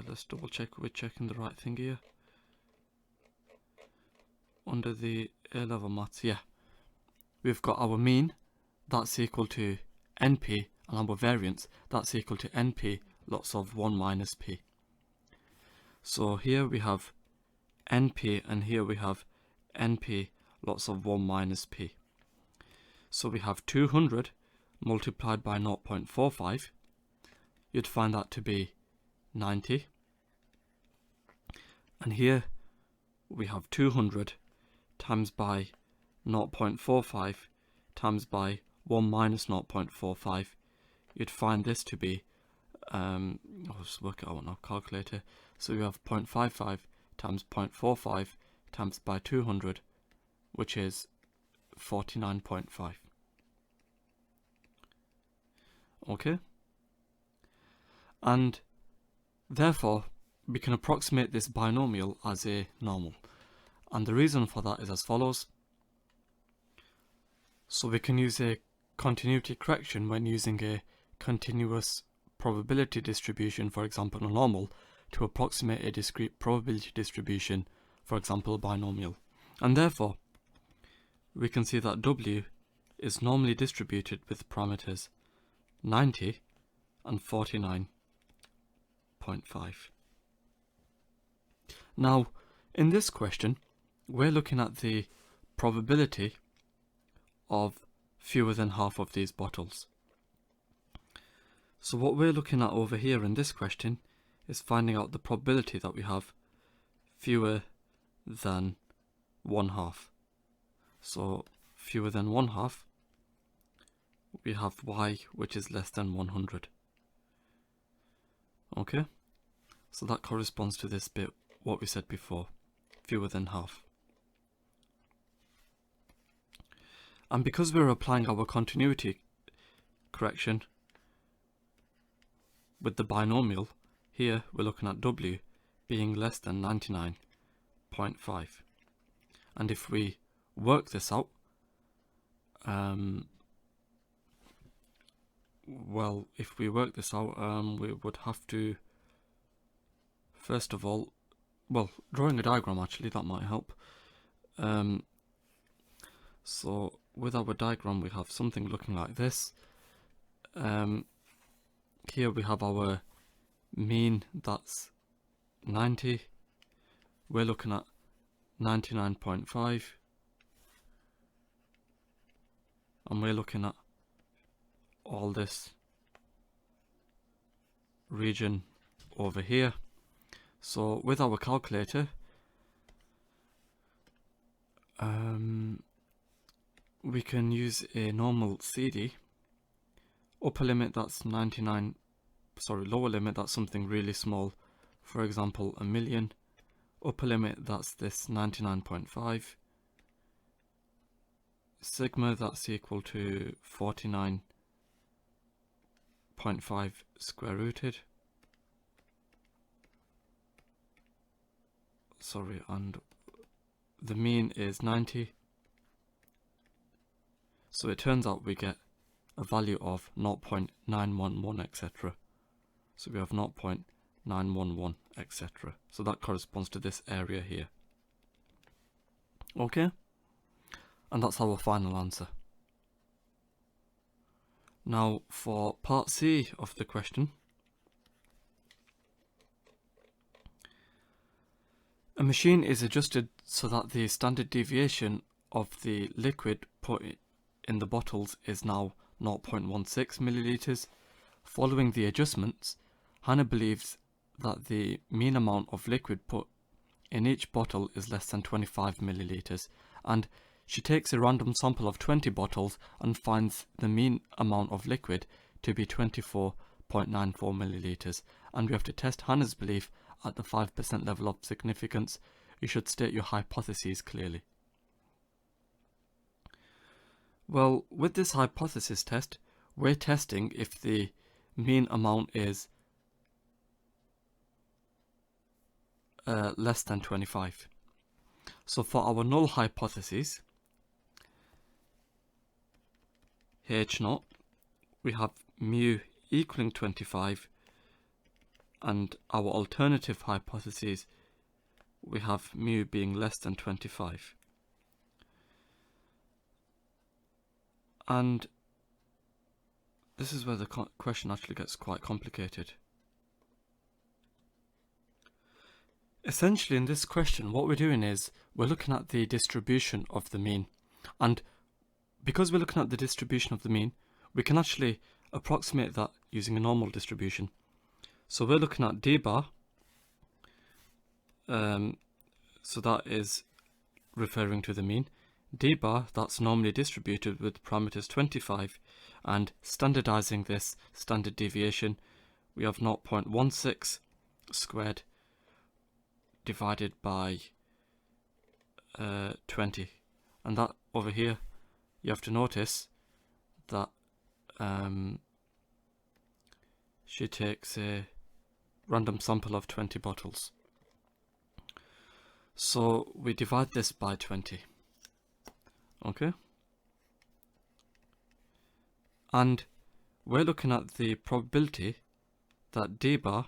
let's double check we're checking the right thing here. Under the A-level maths, yeah, we've got our mean, that's equal to NP, and our variance, that's equal to NP lots of 1 minus P. So here we have NP, and here we have NP lots of 1 minus P. So we have 200 multiplied by 0.45, you'd find that to be 90. And here we have 200 times by 0.45 times by 1 minus 0.45, you'd find this to be, I'll just work it out on our calculator, so we have 0.55 times 0.45 times by 200, which is 49.5. Okay? And therefore, we can approximate this binomial as a normal. And the reason for that is as follows. So we can use a continuity correction when using a continuous probability distribution, for example a normal, to approximate a discrete probability distribution, for example a binomial. And therefore, we can see that W is normally distributed with parameters 90 and 49.5. Now, in this question, we're looking at the probability of fewer than half of these bottles. So what we're looking at over here in this question is finding out the probability that we have fewer than one half. So fewer than one half, we have y, which is less than 100. Okay, so that corresponds to this bit, what we said before, fewer than half. And because we're applying our continuity correction with the binomial, here we're looking at W being less than 99.5. And if we work this out, we would have to, first of all, drawing a diagram actually, that might help. So with our diagram we have something looking like this. Here we have our mean, that's 90. We're looking at 99.5. And we're looking at all this region over here. So with our calculator, we can use a normal CD. Upper limit, that's 99, lower limit, that's something really small, for example a million. Upper limit, that's this 99.5. Sigma, that's equal to 49.5 square rooted. And the mean is 90. So it turns out we get a value of 0.911, etc. So we have 0.911, etc. So that corresponds to this area here. Okay? And that's our final answer. Now for part C of the question, a machine is adjusted so that the standard deviation of the liquid put in the bottles is now 0.16 milliliters. Following the adjustments, Hannah believes that the mean amount of liquid put in each bottle is less than 25 milliliters, and she takes a random sample of 20 bottles and finds the mean amount of liquid to be 24.94 milliliters. And we have to test Hannah's belief at the 5% level of significance. You should state your hypotheses clearly. Well, with this hypothesis test, we're testing if the mean amount is less than 25. So for our null hypothesis, H0, we have mu equaling 25, and our alternative hypothesis, we have mu being less than 25. And this is where the question actually gets quite complicated. Essentially in this question, what we're doing is we're looking at the distribution of the mean. And because we're looking at the distribution of the mean, we can actually approximate that using a normal distribution. So we're looking at d bar, so that is referring to the mean. D bar, that's normally distributed with parameters 25, and standardizing this standard deviation, we have 0.16 squared divided by 20. And that over here, you have to notice that she takes a random sample of 20 bottles. So we divide this by 20. Okay? And we're looking at the probability that D bar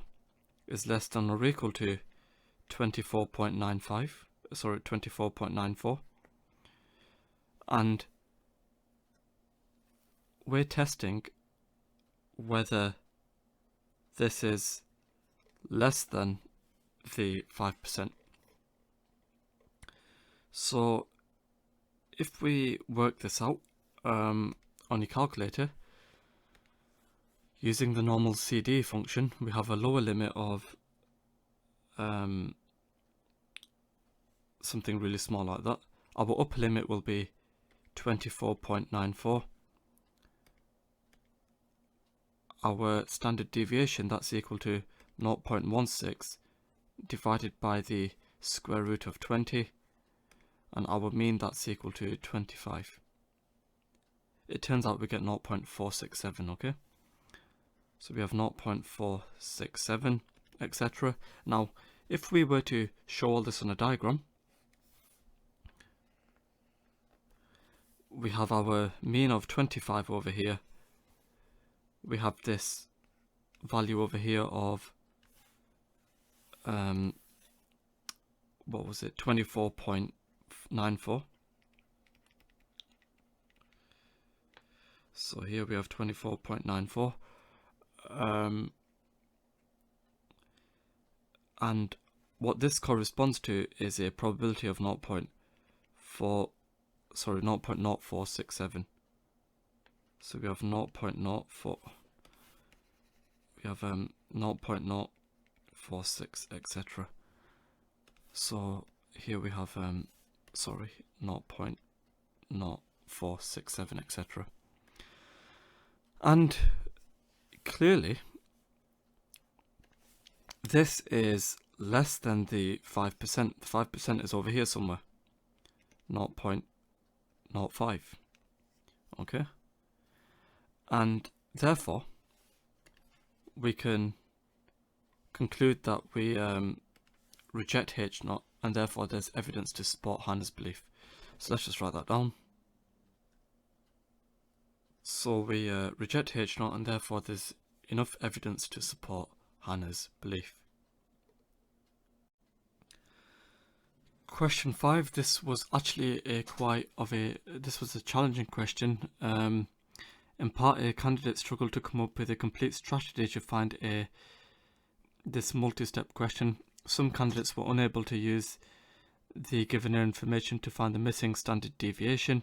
is less than or equal to 24.94. And we're testing whether this is less than the 5%. So if we work this out on your calculator, using the normal CD function, we have a lower limit of something really small like that. Our upper limit will be 24.94. Our standard deviation, that's equal to 0.16 divided by the square root of 20, and our mean, that's equal to 25. It turns out we get 0.467, okay? So we have 0.467, etc. Now, if we were to show all this on a diagram, we have our mean of 25 over here. We have this value over here of, what was it, 24.94. So here we have 24.94. And what this corresponds to is a probability of 0.0467. So we have 0.04, we have 0.046, etc. So here we have 0.0467, etc. And clearly this is less than the 5%. The 5% is over here somewhere, 0.05. Okay, and therefore we can conclude that we reject H0, and therefore there's evidence to support Hannah's belief. So let's just write that down. So we reject H0, and therefore there's enough evidence to support Hannah's belief. Question 5. This was actually this was a challenging question. In part A, candidates struggled to come up with a complete strategy to find this multi-step question. Some candidates were unable to use the given information to find the missing standard deviation.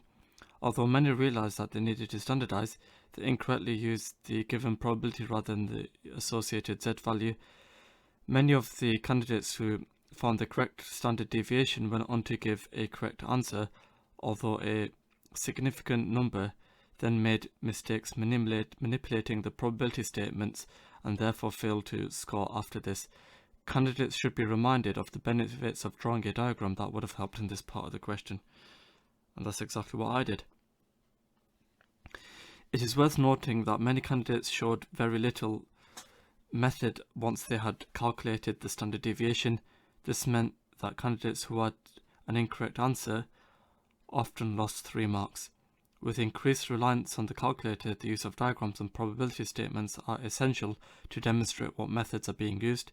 Although many realized that they needed to standardize, they incorrectly used the given probability rather than the associated Z value. Many of the candidates who found the correct standard deviation went on to give a correct answer, although a significant number then made mistakes manipulating the probability statements and therefore failed to score after this. Candidates should be reminded of the benefits of drawing a diagram that would have helped in this part of the question. And that's exactly what I did. It is worth noting that many candidates showed very little method once they had calculated the standard deviation. This meant that candidates who had an incorrect answer often lost 3 marks. With increased reliance on the calculator, the use of diagrams and probability statements are essential to demonstrate what methods are being used.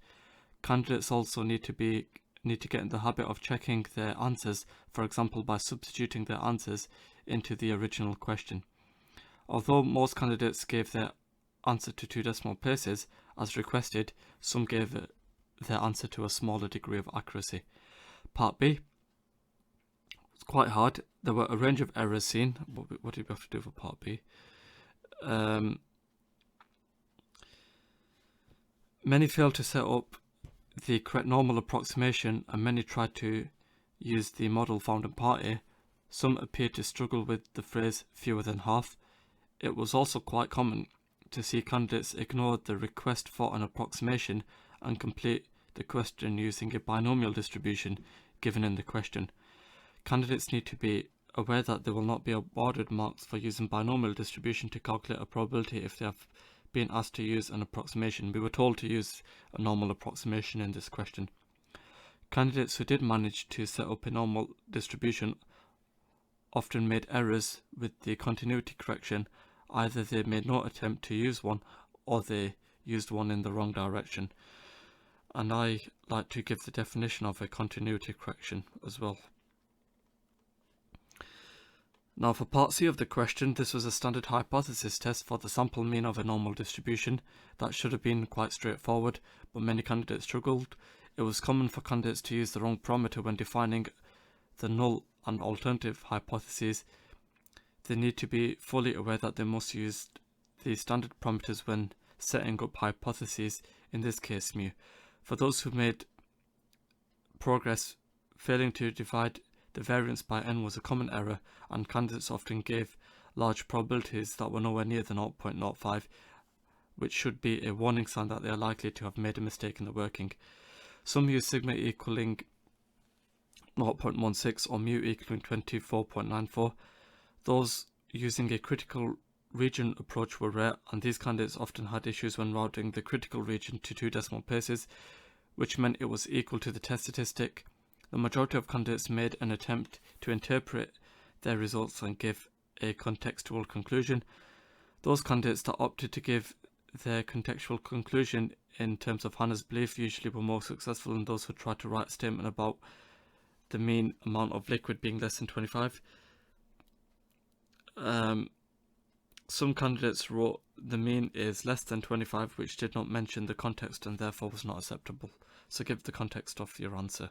Candidates also need to get in the habit of checking their answers, for example by substituting their answers into the original question. Although most candidates gave their answer to 2 decimal places as requested, some gave their answer to a smaller degree of accuracy. Part B was quite hard. There were a range of errors seen. What did we have to do for part B? Many failed to set up the correct normal approximation, and many tried to use the model found in part A. Some appeared to struggle with the phrase fewer than half. It was also quite common to see candidates ignore the request for an approximation and complete the question using a binomial distribution given in the question. Candidates need to be aware that they will not be awarded marks for using binomial distribution to calculate a probability if they have being asked to use an approximation. We were told to use a normal approximation in this question. Candidates who did manage to set up a normal distribution often made errors with the continuity correction. Either they made no attempt to use one, or they used one in the wrong direction. And I like to give the definition of a continuity correction as well. Now for part C of the question, this was a standard hypothesis test for the sample mean of a normal distribution. That should have been quite straightforward, but many candidates struggled. It was common for candidates to use the wrong parameter when defining the null and alternative hypotheses. They need to be fully aware that they must use the standard parameters when setting up hypotheses, in this case mu. For those who made progress, failing to divide the variance by n was a common error, and candidates often gave large probabilities that were nowhere near the 0.05, which should be a warning sign that they are likely to have made a mistake in the working. Some use sigma equaling 0.16 or mu equaling 24.94. Those using a critical region approach were rare, and these candidates often had issues when routing the critical region to 2 decimal places, which meant it was equal to the test statistic. The majority of candidates made an attempt to interpret their results and give a contextual conclusion. Those candidates that opted to give their contextual conclusion in terms of Hannah's belief usually were more successful than those who tried to write a statement about the mean amount of liquid being less than 25. Some candidates wrote the mean is less than 25, which did not mention the context and therefore was not acceptable. So give the context of your answer.